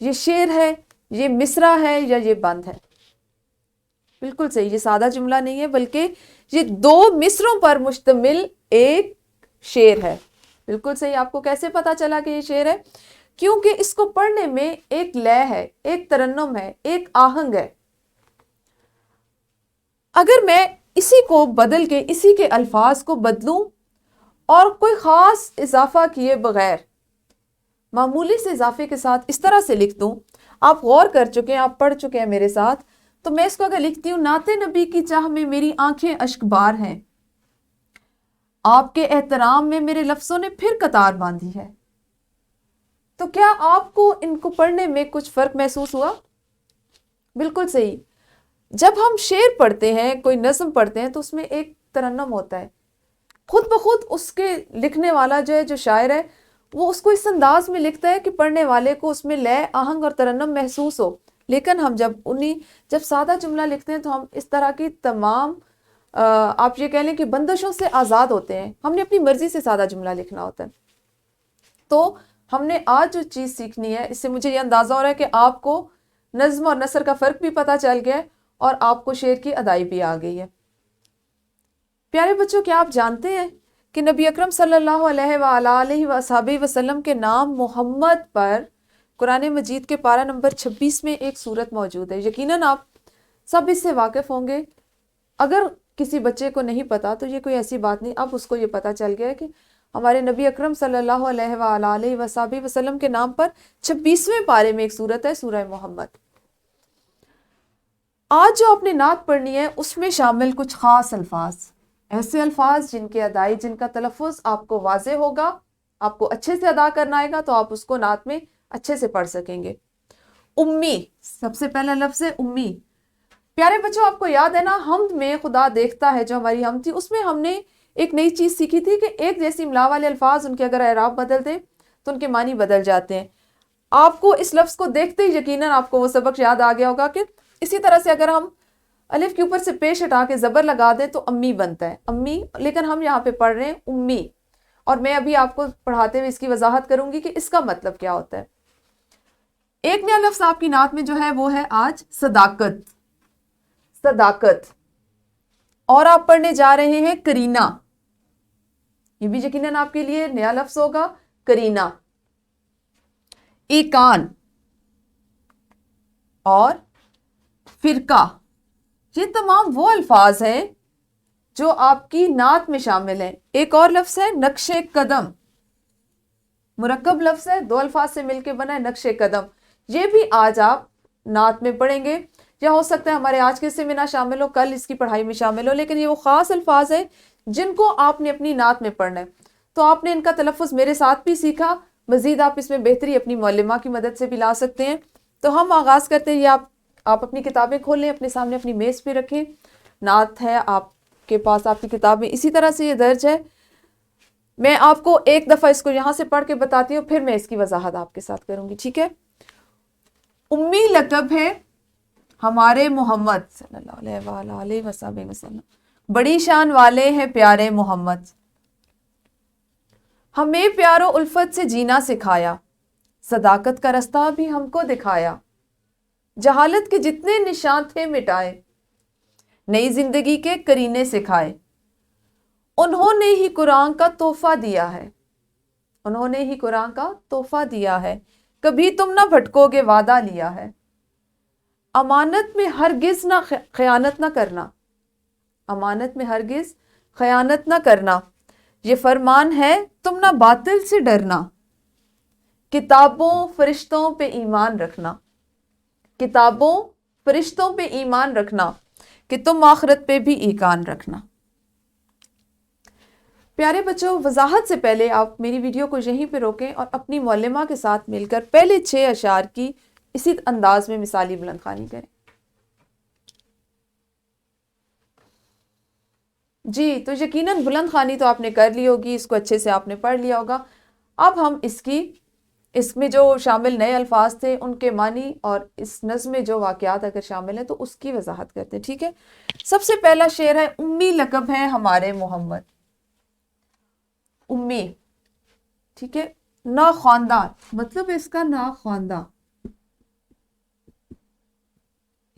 یہ شعر ہے، یہ مصرع ہے یا یہ بند ہے؟ بالکل صحیح، یہ سادہ جملہ نہیں ہے بلکہ یہ 2 مصروں پر مشتمل ایک شعر ہے۔ بالکل صحیح۔ آپ کو کیسے پتا چلا کہ یہ شعر ہے؟ کیونکہ اس کو پڑھنے میں ایک لے ہے، ایک ترنم ہے، ایک آہنگ ہے۔ اگر میں اسی کو بدل کے اسی کے الفاظ کو بدلوں اور کوئی خاص اضافہ کیے بغیر معمولی سے اضافے کے ساتھ اس طرح سے لکھ دوں، آپ غور کر چکے ہیں، آپ پڑھ چکے ہیں میرے ساتھ، تو میں اس کو اگر لکھتی ہوں، نعت نبی کی چاہ میں میری آنکھیں اشک بار ہیں، آپ کے احترام میں میرے لفظوں نے پھر قطار باندھی ہے، تو کیا آپ کو ان کو پڑھنے میں کچھ فرق محسوس ہوا؟ بالکل صحیح۔ جب ہم شعر پڑھتے ہیں، کوئی نظم پڑھتے ہیں، تو اس میں ایک ترنم ہوتا ہے، خود بخود اس کے لکھنے والا جو ہے، جو شاعر ہے، وہ اس کو اس انداز میں لکھتا ہے کہ پڑھنے والے کو اس میں لے، آہنگ اور ترنم محسوس ہو۔ لیکن ہم جب سادہ جملہ لکھتے ہیں تو ہم اس طرح کی تمام آپ یہ کہہ لیں کہ بندشوں سے آزاد ہوتے ہیں، ہم نے اپنی مرضی سے سادہ جملہ لکھنا ہوتا ہے۔ تو ہم نے آج جو چیز سیکھنی ہے، اس سے مجھے یہ اندازہ ہو رہا ہے کہ آپ کو نظم اور نثر کا فرق بھی پتہ چل گیا ہے اور آپ کو شعر کی ادائی بھی آ گئی ہے۔ پیارے بچوں، کیا آپ جانتے ہیں کہ نبی اکرم صلی اللہ علیہ وآلہ وصحبہ وسلم کے نام محمد پر قرآن مجید کے پارہ نمبر 26 میں ایک سورت موجود ہے؟ یقیناً آپ سب اس سے واقف ہوں گے۔ اگر کسی بچے کو نہیں پتا تو یہ کوئی ایسی بات نہیں، اب اس کو یہ پتا چل گیا ہے کہ ہمارے نبی اکرم صلی اللہ علیہ وآلہ وصحبہ وسلم کے نام پر 26ویں پارے میں ایک سورت ہے، سورہ محمد۔ آج جو آپ نے نعت پڑھنی ہے، اس میں شامل کچھ خاص الفاظ، ایسے الفاظ جن کی ادائی، جن کا تلفظ آپ کو واضح ہوگا، آپ کو اچھے سے ادا کرنا آئے گا، تو آپ اس کو نعت میں اچھے سے پڑھ سکیں گے۔ امی، سب سے پہلا لفظ ہے امی۔ پیارے بچوں، آپ کو یاد ہے نا، حمد میں خدا دیکھتا ہے جو ہماری حمد تھی، اس میں ہم نے ایک نئی چیز سیکھی تھی کہ ایک جیسی املا والے الفاظ، ان کے اگر اعراب بدل دیں تو ان کے معنی بدل جاتے ہیں۔ آپ کو اس لفظ کو دیکھتے ہی یقیناً آپ کو وہ سبق یاد آ گیا ہوگا کہ اسی طرح سے اگر ہم الف کے اوپر سے پیش ہٹا کے زبر لگا دیں تو امی بنتا ہے، امی، لیکن ہم یہاں پہ پڑھ رہے ہیں امی، اور میں ابھی آپ کو پڑھاتے ہوئے اس کی وضاحت کروں گی کہ اس کا مطلب کیا ہوتا ہے۔ ایک نیا لفظ آپ کی نعت میں جو ہے وہ ہے آج صداقت، صداقت، اور آپ پڑھنے جا رہے ہیں کرینہ، یہ بھی یقیناً آپ کے لیے نیا لفظ ہوگا، کرینہ، ایکان اور فرقہ، یہ تمام وہ الفاظ ہیں جو آپ کی نعت میں شامل ہیں۔ ایک اور لفظ ہے نقش قدم، مرکب لفظ ہے، 2 الفاظ سے مل کے بنا ہے، نقش قدم، یہ بھی آج آپ نعت میں پڑھیں گے، یا ہو سکتا ہے ہمارے آج کے حصے میں نہ شامل ہو، کل اس کی پڑھائی میں شامل ہو، لیکن یہ وہ خاص الفاظ ہیں جن کو آپ نے اپنی نعت میں پڑھنا ہے۔ تو آپ نے ان کا تلفظ میرے ساتھ بھی سیکھا، مزید آپ اس میں بہتری اپنی معلمہ کی مدد سے بھی لا سکتے ہیں۔ تو ہم آغاز کرتے ہیں، یہ آپ اپنی کتابیں کھولیں، اپنے سامنے اپنی میز پہ رکھیں، نعت ہے آپ کے پاس، آپ کی کتاب میں اسی طرح سے یہ درج ہے۔ میں آپ کو ایک دفعہ اس کو یہاں سے پڑھ کے بتاتی ہوں، پھر میں اس کی وضاحت آپ کے ساتھ کروں گی، ٹھیک ہے؟ امی لقب ہے ہمارے محمد صلی اللہ علیہ وسلم، بڑی شان والے ہیں پیارے محمد، ہمیں پیار و الفت سے جینا سکھایا، صداقت کا رستہ بھی ہم کو دکھایا، جہالت کے جتنے نشان تھے مٹائے، نئی زندگی کے کرینے سکھائے، انہوں نے ہی قرآن کا تحفہ دیا ہے، انہوں نے ہی قرآن کا تحفہ دیا ہے، کبھی تم نہ بھٹکو گے وعدہ لیا ہے، امانت میں ہرگز نہ خیانت نہ کرنا، امانت میں ہرگز خیانت نہ کرنا، یہ فرمان ہے تم نہ باطل سے ڈرنا، کتابوں فرشتوں پہ ایمان رکھنا، کتابوں فرشتوں پہ ایمان رکھنا، کہ تم آخرت پہ بھی ایمان رکھنا۔ پیارے بچوں، وضاحت سے پہلے آپ میری ویڈیو کو یہیں پہ روکیں اور اپنی معلمہ کے ساتھ مل کر پہلے 6 اشعار کی اسی انداز میں مثالی بلند خوانی کریں۔ جی، تو یقیناً بلند خوانی تو آپ نے کر لی ہوگی، اس کو اچھے سے آپ نے پڑھ لیا ہوگا۔ اب ہم اس میں جو شامل نئے الفاظ تھے ان کے معنی اور اس نظم میں جو واقعات اگر شامل ہیں تو اس کی وضاحت کرتے ہیں، ٹھیک ہے؟ سب سے پہلا شعر ہے امی لقب ہے ہمارے محمد، امی، ٹھیک ہے؟ نا خواندہ، مطلب اس کا نا خواندہ،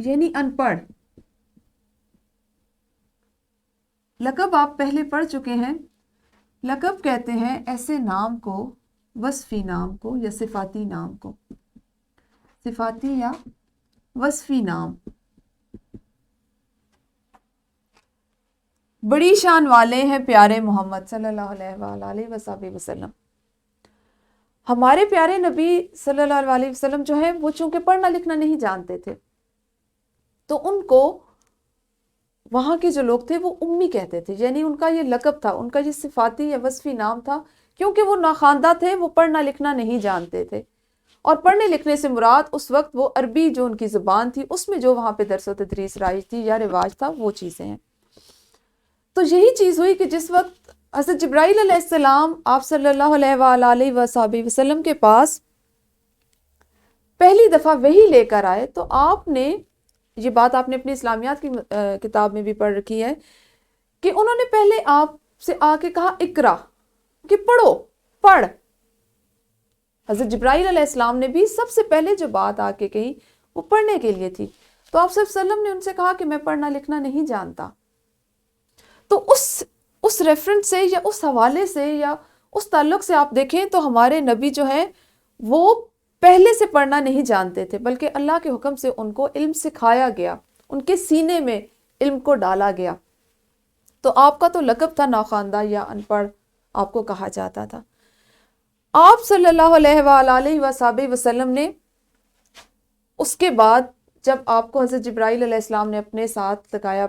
یعنی ان پڑھ. لقب آپ پہلے پڑھ چکے ہیں. لقب کہتے ہیں ایسے نام کو، وصفی نام کو یا صفاتی نام کو، صفاتی یا وصفی نام. بڑی شان والے ہیں پیارے محمد صلی اللہ علیہ وآلہ وسلم. ہمارے پیارے نبی صلی اللہ علیہ وسلم جو ہے وہ چونکہ پڑھنا لکھنا نہیں جانتے تھے، تو ان کو وہاں کے جو لوگ تھے وہ امی کہتے تھے. یعنی ان کا یہ لقب تھا، ان کا یہ صفاتی یا وصفی نام تھا، کیونکہ وہ ناخواندہ تھے، وہ پڑھنا لکھنا نہیں جانتے تھے. اور پڑھنے لکھنے سے مراد اس وقت وہ عربی جو ان کی زبان تھی، اس میں جو وہاں پہ درس و تدریس رائج تھی یا رواج تھا، وہ چیزیں ہیں. تو یہی چیز ہوئی کہ جس وقت حضرت جبرائیل علیہ السلام آپ صلی اللہ علیہ وآلہ وسلم کے پاس پہلی دفعہ وحی لے کر آئے، تو آپ نے یہ بات آپ نے اپنی اسلامیات کی کتاب میں بھی پڑھ رکھی ہے کہ انہوں نے پہلے آپ سے آ کے کہا اقرا، کہ پڑھو، پڑھ. حضرت جبرائیل علیہ السلام نے بھی سب سے پہلے جو بات آ کے کہی وہ پڑھنے کے لیے تھی. تو آپ صلی اللہ علیہ وسلم نے ان سے کہا کہ میں پڑھنا لکھنا نہیں جانتا. تو اس ریفرنس سے یا اس حوالے سے یا اس تعلق سے آپ دیکھیں تو ہمارے نبی جو ہیں وہ پہلے سے پڑھنا نہیں جانتے تھے، بلکہ اللہ کے حکم سے ان کو علم سکھایا گیا، ان کے سینے میں علم کو ڈالا گیا. تو آپ کا تو لقب تھا ناخواندہ یا ان پڑھ، آپ کو کہا جاتا تھا. آپ صلی اللہ علیہ وآلہ وسلم نے اس کے بعد جب آپ کو حضرت جبرائیل علیہ السلام نے اپنے ساتھ لگایا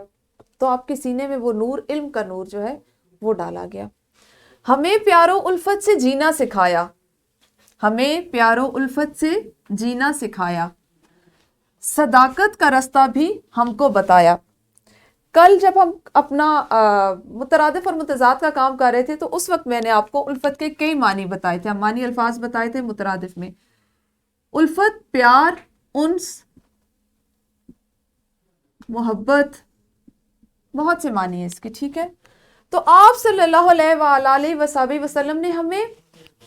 تو آپ کے سینے میں وہ نور، علم کا نور جو ہے وہ ڈالا گیا. ہمیں پیارو الفت سے جینا سکھایا، ہمیں پیارو الفت سے جینا سکھایا، صداقت کا رستہ بھی ہم کو بتایا. کل جب ہم اپنا مترادف اور متضاد کا کام کر رہے تھے تو اس وقت میں نے آپ کو الفت کے کئی معنی بتائے تھے، ہم معنی الفاظ بتائے تھے مترادف میں. الفت پیار، انس، محبت، بہت سے معنی ہیں اس کے، ٹھیک ہے. تو آپ صلی اللہ علیہ وآلہ وسلم نے ہمیں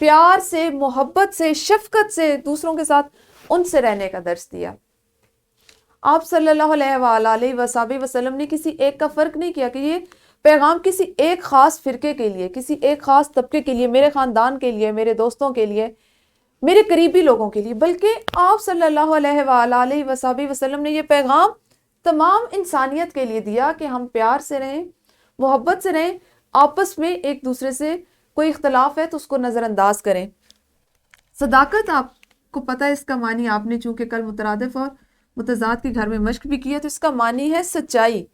پیار سے، محبت سے، شفقت سے، دوسروں کے ساتھ ان سے رہنے کا درس دیا. آپ صلی اللہ علیہ وآلہ وسلم نے کسی ایک کا فرق نہیں کیا کہ یہ پیغام کسی ایک خاص فرقے کے لیے، کسی ایک خاص طبقے کے لیے، میرے خاندان کے لیے، میرے دوستوں کے لیے، میرے قریبی لوگوں کے لیے، بلکہ آپ صلی اللہ علیہ وآلہ وسلم نے یہ پیغام تمام انسانیت کے لیے دیا کہ ہم پیار سے رہیں، محبت سے رہیں، آپس میں ایک دوسرے سے کوئی اختلاف ہے تو اس کو نظر انداز کریں. صداقت آپ کو پتہ ہے اس کا معنی، آپ نے چونکہ کل مترادف اور متضاد کے گھر میں مشق بھی کیا، تو اس کا معنی ہے سچائی.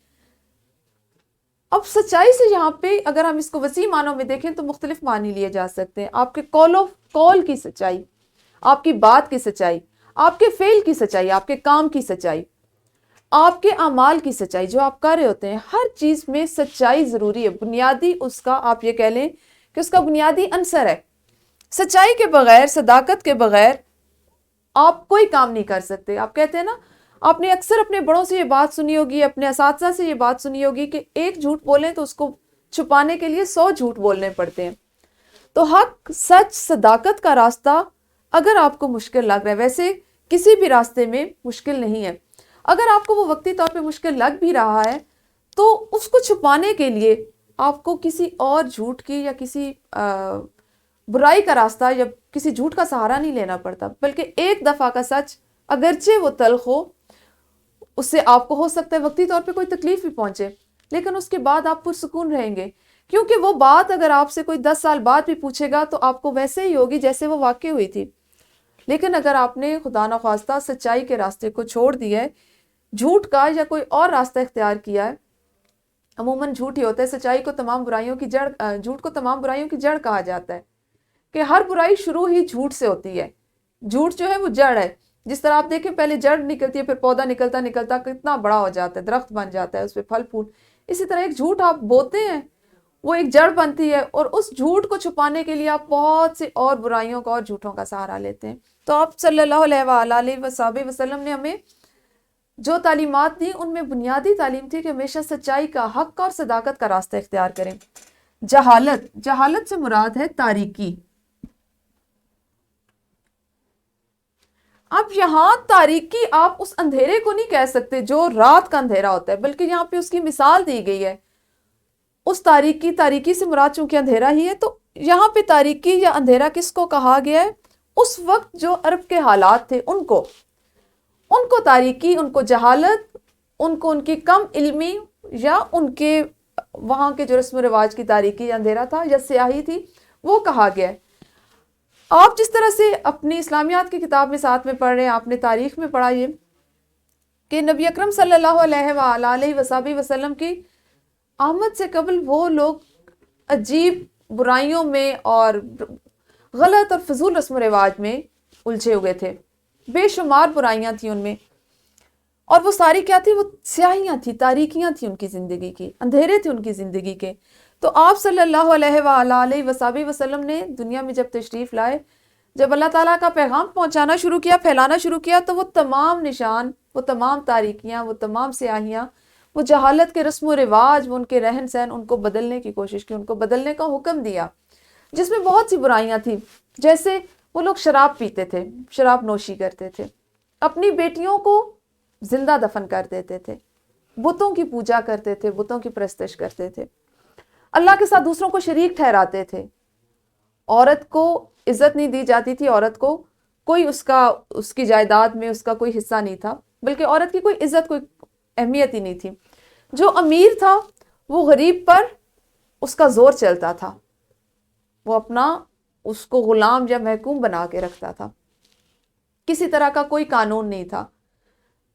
اب سچائی سے یہاں پہ اگر ہم اس کو وسیع معنوں میں دیکھیں تو مختلف معنی لیے جا سکتے ہیں. آپ کے قول کی سچائی، آپ کی بات کی سچائی، آپ کے فعل کی سچائی، آپ کے کام کی سچائی، آپ کے اعمال کی سچائی، جو آپ کر رہے ہوتے ہیں ہر چیز میں سچائی ضروری ہے. بنیادی اس کا آپ یہ کہہ لیں کہ اس کا بنیادی عنصر ہے. سچائی کے بغیر، صداقت کے بغیر آپ کوئی کام نہیں کر سکتے. آپ کہتے ہیں نا، آپ نے اکثر اپنے بڑوں سے یہ بات سنی ہوگی، اپنے اساتذہ سے یہ بات سنی ہوگی کہ ایک جھوٹ بولیں تو اس کو چھپانے کے لیے 100 جھوٹ بولنے پڑتے ہیں. تو حق، سچ، صداقت کا راستہ اگر آپ کو مشکل لگ رہا ہے، ویسے کسی بھی راستے میں مشکل نہیں ہے، اگر آپ کو وہ وقتی طور پہ مشکل لگ بھی رہا ہے تو اس کو چھپانے کے لیے آپ کو کسی اور جھوٹ کی یا کسی برائی کا راستہ یا کسی جھوٹ کا سہارا نہیں لینا پڑتا، بلکہ ایک دفعہ کا سچ اگرچہ وہ تلخ ہو، اس سے آپ کو ہو سکتا ہے وقتی طور پہ کوئی تکلیف بھی پہنچے، لیکن اس کے بعد آپ پرسکون رہیں گے، کیونکہ وہ بات اگر آپ سے کوئی 10 سال بعد بھی پوچھے گا تو آپ کو ویسے ہی ہوگی جیسے وہ واقع ہوئی تھی. لیکن اگر آپ نے خدا نخواستہ سچائی کے راستے کو چھوڑ دیا ہے، جھوٹ کا یا کوئی اور راستہ اختیار کیا ہے، عموماً جھوٹ ہی ہوتا ہے، سچائی کو تمام برائیوں کی جڑ، جھوٹ کو تمام برائیوں کی جڑ کہا جاتا ہے کہ ہر برائی شروع ہی جھوٹ سے ہوتی ہے. جھوٹ جو ہے وہ جڑ ہے. جس طرح آپ دیکھیں پہلے جڑ نکلتی ہے، پھر پودا نکلتا نکلتا کتنا بڑا ہو جاتا ہے، درخت بن جاتا ہے، اس پہ پھل پھول. اسی طرح ایک جھوٹ آپ بوتے ہیں، وہ ایک جڑ بنتی ہے، اور اس جھوٹ کو چھپانے کے لیے آپ بہت سے اور برائیوں کا اور جھوٹوں کا سہارا لیتے ہیں. تو آپ صلی اللہ علیہ وآلہ وسلم نے ہمیں جو تعلیمات دی ان میں بنیادی تعلیم تھی کہ ہمیشہ سچائی کا، حق اور صداقت کا راستہ اختیار کریں. جہالت سے مراد ہے تاریکی. اب یہاں تاریکی آپ اس اندھیرے کو نہیں کہہ سکتے جو رات کا اندھیرا ہوتا ہے، بلکہ یہاں پہ اس کی مثال دی گئی ہے۔ اس تاریکی سے مراد چونکہ اندھیرا ہی ہے، تو یہاں پہ تاریکی یا اندھیرا کس کو کہا گیا ہے؟ اس وقت جو عرب کے حالات تھے ان کو تاریکی، ان کو جہالت، ان کو ان کی کم علمی، یا ان کے وہاں کے جو رسم و رواج کی تاریکی یا اندھیرا تھا یا سیاہی تھی، وہ کہا گیا ہے۔ آپ جس طرح سے اپنی اسلامیات کی کتاب میں ساتھ میں پڑھ رہے ہیں، آپ نے تاریخ میں پڑھا یہ کہ نبی اکرم صلی اللہ علیہ وسلم کی آمد سے قبل وہ لوگ عجیب برائیوں میں اور غلط اور فضول رسم و رواج میں الجھے ہوئے تھے۔ بے شمار برائیاں تھیں ان میں، اور وہ ساری کیا تھی؟ وہ سیاہیاں تھیں، تاریکیاں تھیں ان کی زندگی کی، اندھیرے تھے ان کی زندگی کے۔ تو آپ صلی اللہ علیہ وسلم نے دنیا میں جب تشریف لائے، جب اللہ تعالیٰ کا پیغام پہنچانا شروع کیا، پھیلانا شروع کیا، تو وہ تمام نشان، وہ تمام تاریکیاں، وہ تمام سیاہیاں، وہ جہالت کے رسم و رواج، وہ ان کے رہن سہن، ان کو بدلنے کی کوشش کی، ان کو بدلنے کا حکم دیا، جس میں بہت سی برائیاں تھیں۔ جیسے وہ لوگ شراب پیتے تھے، شراب نوشی کرتے تھے، اپنی بیٹیوں کو زندہ دفن کر دیتے تھے، بتوں کی پوجا کرتے تھے، بتوں کی پرستش کرتے تھے، اللہ کے ساتھ دوسروں کو شریک ٹھہراتے تھے۔ عورت کو عزت نہیں دی جاتی تھی، عورت کو کوئی اس کی جائیداد میں اس کا کوئی حصہ نہیں تھا، بلکہ عورت کی کوئی عزت، کوئی اہمیت ہی نہیں تھی۔ جو امیر تھا وہ غریب پر اس کا زور چلتا تھا، وہ اس کو غلام یا محکوم بنا کے رکھتا تھا۔ کسی طرح کا کوئی قانون نہیں تھا،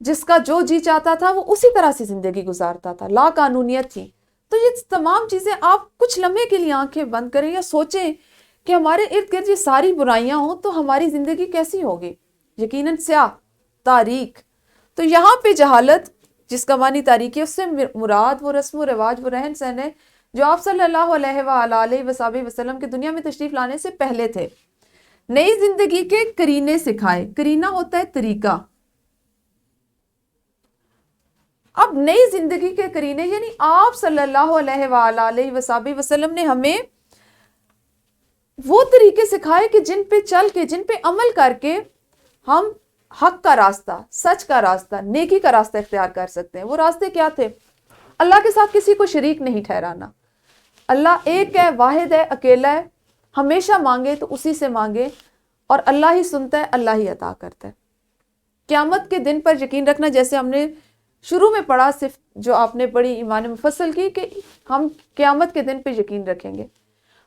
جس کا جو جی چاہتا تھا وہ اسی طرح سے زندگی گزارتا تھا، لا قانونیت تھی۔ تو یہ تمام چیزیں آپ کچھ لمحے کے لیے آنکھیں بند کریں یا سوچیں کہ ہمارے ارد گرد یہ ساری برائیاں ہوں تو ہماری زندگی کیسی ہوگی؟ یقیناً سیاہ، تاریک۔ تو یہاں پہ جہالت، جس کا معنی تاریکی، اس سے مراد وہ رسم و رواج، وہ رہن سہن ہے جو آپ صلی اللہ علیہ وسلم کے دنیا میں تشریف لانے سے پہلے تھے۔ نئی زندگی کے کرینے سکھائے۔ کرینہ ہوتا ہے طریقہ۔ اب نئی زندگی کے کرینے یعنی آپ صلی اللہ علیہ وسلم نے ہمیں وہ طریقے سکھائے کہ جن پہ چل کے، جن پہ عمل کر کے ہم حق کا راستہ، سچ کا راستہ، نیکی کا راستہ اختیار کر سکتے ہیں۔ وہ راستے کیا تھے؟ اللہ کے ساتھ کسی کو شریک نہیں ٹھہرانا۔ اللہ ایک ہے، واحد ہے، اکیلا ہے، ہمیشہ مانگے تو اسی سے مانگے، اور اللہ ہی سنتا ہے، اللہ ہی عطا کرتا ہے۔ قیامت کے دن پر یقین رکھنا، جیسے ہم نے شروع میں پڑھا، صرف جو آپ نے پڑھی ایمان مفصل کی، کہ ہم قیامت کے دن پہ یقین رکھیں گے۔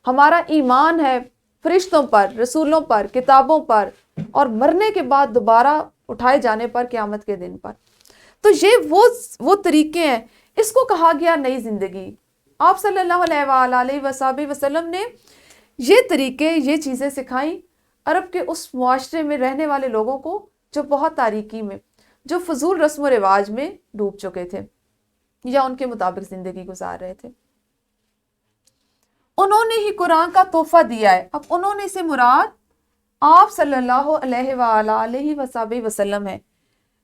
ہمارا ایمان ہے فرشتوں پر، رسولوں پر، کتابوں پر، اور مرنے کے بعد دوبارہ اٹھائے جانے پر قیامت کے دن پر۔ تو یہ وہ طریقے ہیں، اس کو کہا گیا نئی زندگی۔ آپ صلی اللہ علیہ وسلم نے یہ طریقے، یہ چیزیں سکھائیں عرب کے اس معاشرے میں رہنے والے لوگوں کو جو بہت تاریکی میں، جو فضول رسم و رواج میں ڈوب چکے تھے یا ان کے مطابق زندگی گزار رہے تھے۔ انہوں نے ہی قرآن کا تحفہ دیا ہے۔ اب انہوں نے سے مراد آپ صلی اللہ علیہ وسلم ہے،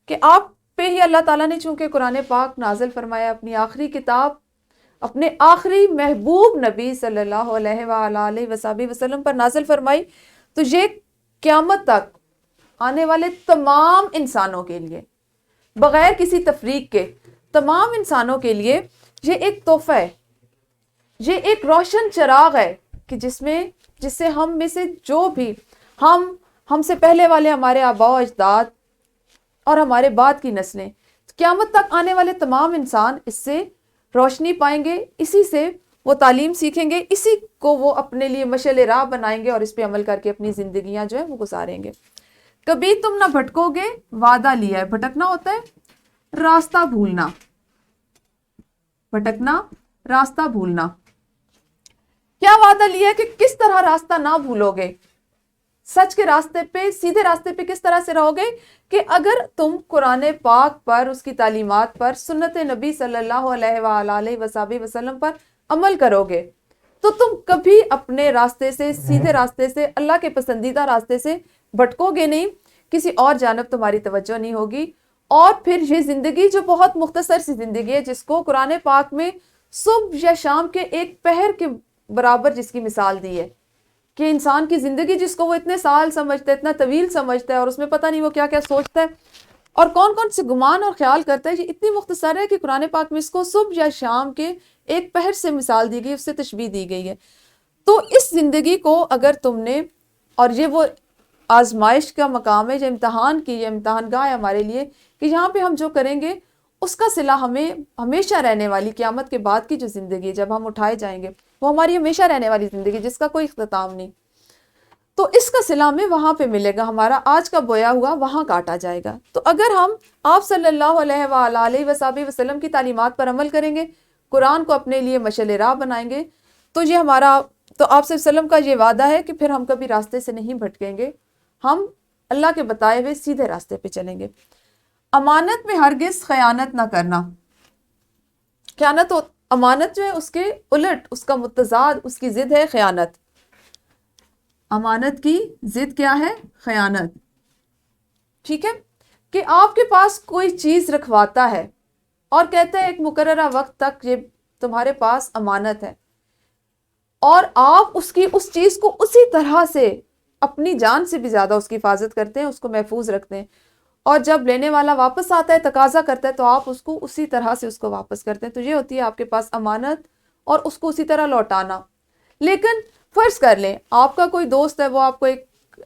کہ آپ پہ ہی اللہ تعالیٰ نے چونکہ قرآن پاک نازل فرمایا، اپنی آخری کتاب، اپنے آخری محبوب نبی صلی اللہ علیہ وسلم پر نازل فرمائی، تو یہ قیامت تک آنے والے تمام انسانوں کے لیے، بغیر کسی تفریق کے، تمام انسانوں کے لیے یہ ایک تحفہ ہے، یہ ایک روشن چراغ ہے، کہ جس سے ہم میں سے جو بھی ہم سے پہلے والے، ہمارے آباء و اجداد اور ہمارے بعد کی نسلیں، قیامت تک آنے والے تمام انسان اس سے روشنی پائیں گے، اسی سے وہ تعلیم سیکھیں گے، اسی کو وہ اپنے لیے مشعل راہ بنائیں گے، اور اس پہ عمل کر کے اپنی زندگیاں جو ہے وہ گزاریں گے۔ کبھی تم نہ بھٹکو گے، وعدہ لیا ہے۔ بھٹکنا ہوتا ہے راستہ بھولنا، بھٹکنا، راستہ بھولنا۔ کیا وعدہ لیا ہے کہ کس طرح راستہ نہ بھولو گے، سچ کے راستے پہ، سیدھے راستے پہ کس طرح سے رہو گے، کہ اگر تم قرآن پاک پر، اس کی تعلیمات پر، سنت نبی صلی اللہ علیہ وسلم پر عمل کرو گے تو تم کبھی اپنے راستے سے، سیدھے راستے سے، اللہ کے پسندیدہ راستے سے بھٹکو گے نہیں، کسی اور جانب تمہاری توجہ نہیں ہوگی۔ اور پھر یہ زندگی جو بہت مختصر سی زندگی ہے، جس کو قرآن پاک میں صبح یا شام کے ایک پہر کے برابر جس کی مثال دی ہے، کہ انسان کی زندگی جس کو وہ اتنے سال سمجھتا ہے، اتنا طویل سمجھتا ہے، اور اس میں پتہ نہیں وہ کیا کیا سوچتا ہے اور کون کون سے گمان اور خیال کرتا ہے، یہ اتنی مختصر ہے کہ قرآن پاک میں اس کو صبح یا شام کے ایک پہر سے مثال دی گئی، اس سے تشبیہ دی گئی ہے۔ تو اس زندگی کو اگر تم نے، اور یہ وہ آزمائش کا مقام ہے، جو امتحان کی، یہ امتحان گاہ ہے ہمارے لیے، کہ یہاں پہ ہم جو کریں گے اس کا صلہ ہمیں ہمیشہ رہنے والی قیامت کے بعد کی جو زندگی ہے، جب ہم اٹھائے جائیں گے، وہ ہماری ہمیشہ رہنے والی زندگی جس کا کوئی اختتام نہیں، تو اس کا صلہ ہمیں وہاں پہ ملے گا، ہمارا آج کا بویا ہوا وہاں کاٹا جائے گا۔ تو اگر ہم آپ صلی اللہ علیہ وآلہ وسلم کی تعلیمات پر عمل کریں گے، قرآن کو اپنے لیے مشعل راہ بنائیں گے، تو یہ ہمارا، تو آپ صلی اللہ علیہ وسلم کا یہ وعدہ ہے کہ پھر ہم کبھی راستے سے نہیں بھٹکیں گے، ہم اللہ کے بتائے ہوئے سیدھے راستے پہ چلیں گے۔ امانت میں ہرگز خیانت نہ کرنا۔ خیانت امانت جو ہے اس کے الٹ، اس کا متضاد، اس کی ضد ہے خیانت۔ امانت کی ضد کیا ہے؟ خیانت۔ ٹھیک ہے، کہ آپ کے پاس کوئی چیز رکھواتا ہے اور کہتا ہے ایک مقررہ وقت تک یہ تمہارے پاس امانت ہے، اور آپ اس چیز کو اسی طرح سے اپنی جان سے بھی زیادہ اس کی حفاظت کرتے ہیں، اس کو محفوظ رکھتے ہیں، اور جب لینے والا واپس آتا ہے، تقاضا کرتا ہے، تو آپ اس کو اسی طرح سے اس کو واپس کرتے ہیں۔ تو یہ ہوتی ہے آپ کے پاس امانت، اور اس کو اسی طرح لوٹانا۔ لیکن فرض کر لیں آپ کا کوئی دوست ہے، وہ آپ کو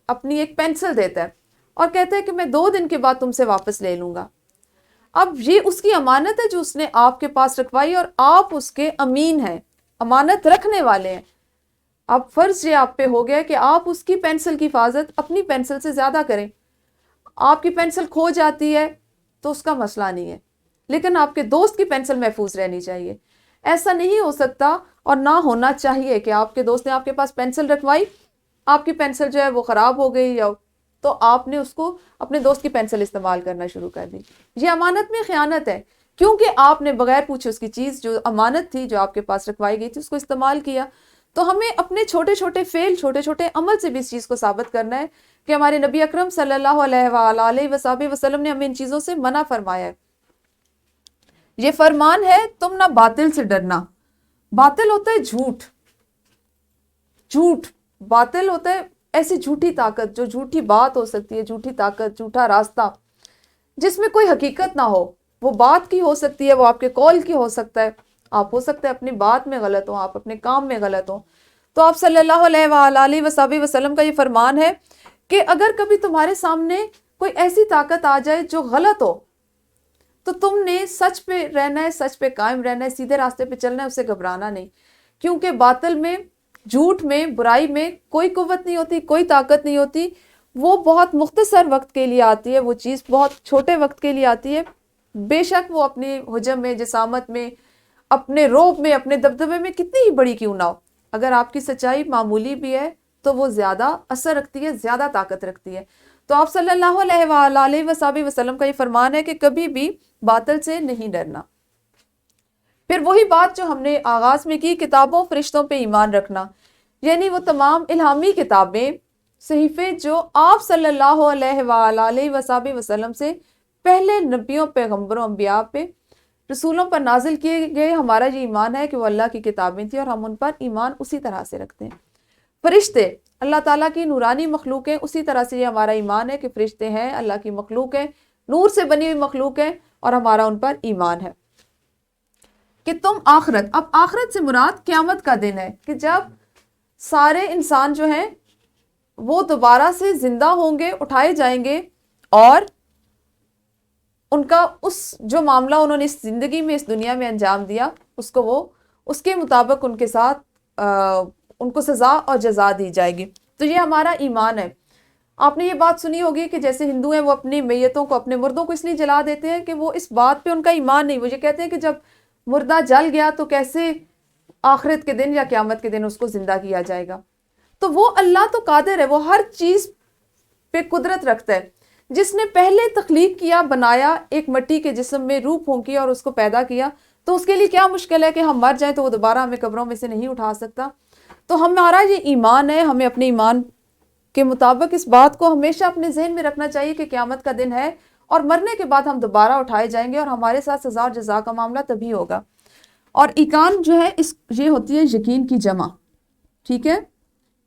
اپنی ایک پینسل دیتا ہے اور کہتا ہے کہ میں 2 دن کے بعد تم سے واپس لے لوں گا۔ اب یہ اس کی امانت ہے جو اس نے آپ کے پاس رکھوائی، اور آپ اس کے امین ہیں، امانت رکھنے والے ہیں۔ اب فرض یہ آپ پہ ہو گیا کہ آپ اس کی پینسل کی حفاظت اپنی پینسل سے زیادہ کریں۔ آپ کی پینسل کھو جاتی ہے تو اس کا مسئلہ نہیں ہے، لیکن آپ کے دوست کی پینسل محفوظ رہنی چاہیے۔ ایسا نہیں ہو سکتا اور نہ ہونا چاہیے کہ آپ کے دوست نے آپ کے پاس پینسل رکھوائی، آپ کی پینسل جو ہے وہ خراب ہو گئی، یا تو آپ نے اس کو اپنے دوست کی پینسل استعمال کرنا شروع کر دی۔ یہ امانت میں خیانت ہے، کیونکہ آپ نے بغیر پوچھے اس کی چیز جو امانت تھی، جو آپ کے پاس رکھوائی گئی تھی، اس کو استعمال کیا۔ تو ہمیں اپنے چھوٹے چھوٹے فعل، چھوٹے چھوٹے عمل سے بھی اس چیز کو ثابت کرنا ہے کہ ہمارے نبی اکرم صلی اللہ علیہ وآلہ وسلم نے ہمیں ان چیزوں سے منع فرمایا ہے۔ یہ فرمان ہے تم نہ باطل سے ڈرنا۔ باطل ہوتا ہے جھوٹ، باطل ہوتا ہے ایسی جھوٹی طاقت، جو جھوٹی بات ہو سکتی ہے، جھوٹی طاقت، جھوٹا راستہ، جس میں کوئی حقیقت نہ ہو۔ وہ بات کی ہو سکتی ہے، وہ آپ کے قول کی ہو سکتا ہے، آپ ہو سکتا ہے اپنی بات میں غلط ہوں، آپ اپنے کام میں غلط ہوں۔ تو آپ صلی اللہ علیہ وآلہ وسلم کا یہ فرمان ہے کہ اگر کبھی تمہارے سامنے کوئی ایسی طاقت آ جائے جو غلط ہو، تو تم نے سچ پہ رہنا ہے، سچ پہ قائم رہنا ہے، سیدھے راستے پہ چلنا ہے، اسے گھبرانا نہیں، کیونکہ باطل میں، جھوٹ میں، برائی میں کوئی قوت نہیں ہوتی، کوئی طاقت نہیں ہوتی۔ وہ بہت مختصر وقت کے لیے آتی ہے، وہ چیز بہت چھوٹے وقت کے لیے آتی ہے، بے شک وہ اپنی حجم میں، جسامت میں، اپنے روب میں، اپنے دبدبے میں کتنی ہی بڑی کیوں نہ ہو، اگر آپ کی سچائی معمولی بھی ہے تو وہ زیادہ اثر رکھتی ہے، زیادہ طاقت رکھتی ہے۔ تو آپ صلی اللہ علیہ وآلہ وسلم کا یہ فرمان ہے کہ کبھی بھی باطل سے نہیں ڈرنا۔ پھر وہی بات جو ہم نے آغاز میں کی، کتابوں، فرشتوں پہ ایمان رکھنا، یعنی وہ تمام الہامی کتابیں، صحیفے جو آپ صلی اللہ علیہ وآلہ وسلم سے پہلے نبیوں، پیغمبروں، انبیاء پہ، رسولوں پر نازل کیے گئے، ہمارا یہ ایمان ہے کہ وہ اللہ کی کتابیں تھیں، اور ہم ان پر ایمان اسی طرح سے رکھتے ہیں۔ فرشتے اللہ تعالیٰ کی نورانی مخلوق ہیں، اسی طرح سے یہ ہمارا ایمان ہے کہ فرشتے ہیں، اللہ کی مخلوق ہیں، نور سے بنی ہوئی مخلوق ہے، اور ہمارا ان پر ایمان ہے۔ کہ تم آخرت، اب آخرت سے مراد قیامت کا دن ہے، کہ جب سارے انسان جو ہیں وہ دوبارہ سے زندہ ہوں گے، اٹھائے جائیں گے، اور ان کا جو معاملہ انہوں نے اس زندگی میں، اس دنیا میں انجام دیا، اس کو وہ اس کے مطابق ان کے ساتھ ان کو سزا اور جزا دی جائے گی۔ تو یہ ہمارا ایمان ہے۔ آپ نے یہ بات سنی ہوگی کہ جیسے ہندو ہیں وہ اپنی میتوں کو، اپنے مردوں کو اس لیے جلا دیتے ہیں کہ وہ اس بات پہ ان کا ایمان نہیں، وہ یہ کہتے ہیں کہ جب مردہ جل گیا تو کیسے آخرت کے دن یا قیامت کے دن اس کو زندہ کیا جائے گا۔ تو وہ اللہ تو قادر ہے، وہ ہر چیز پہ قدرت رکھتا ہے، جس نے پہلے تخلیق کیا، بنایا، ایک مٹی کے جسم میں روح پھونکی اور اس کو پیدا کیا، تو اس کے لیے کیا مشکل ہے کہ ہم مر جائیں تو وہ دوبارہ ہمیں قبروں میں سے نہیں اٹھا سکتا۔ تو ہمارا یہ ایمان ہے، ہمیں اپنے ایمان کے مطابق اس بات کو ہمیشہ اپنے ذہن میں رکھنا چاہیے کہ قیامت کا دن ہے، اور مرنے کے بعد ہم دوبارہ اٹھائے جائیں گے، اور ہمارے ساتھ سزا اور جزا کا معاملہ تبھی ہوگا۔ اور ایقان جو ہے یہ ہوتی ہے یقین کی جمع، ٹھیک ہے،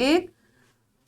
1।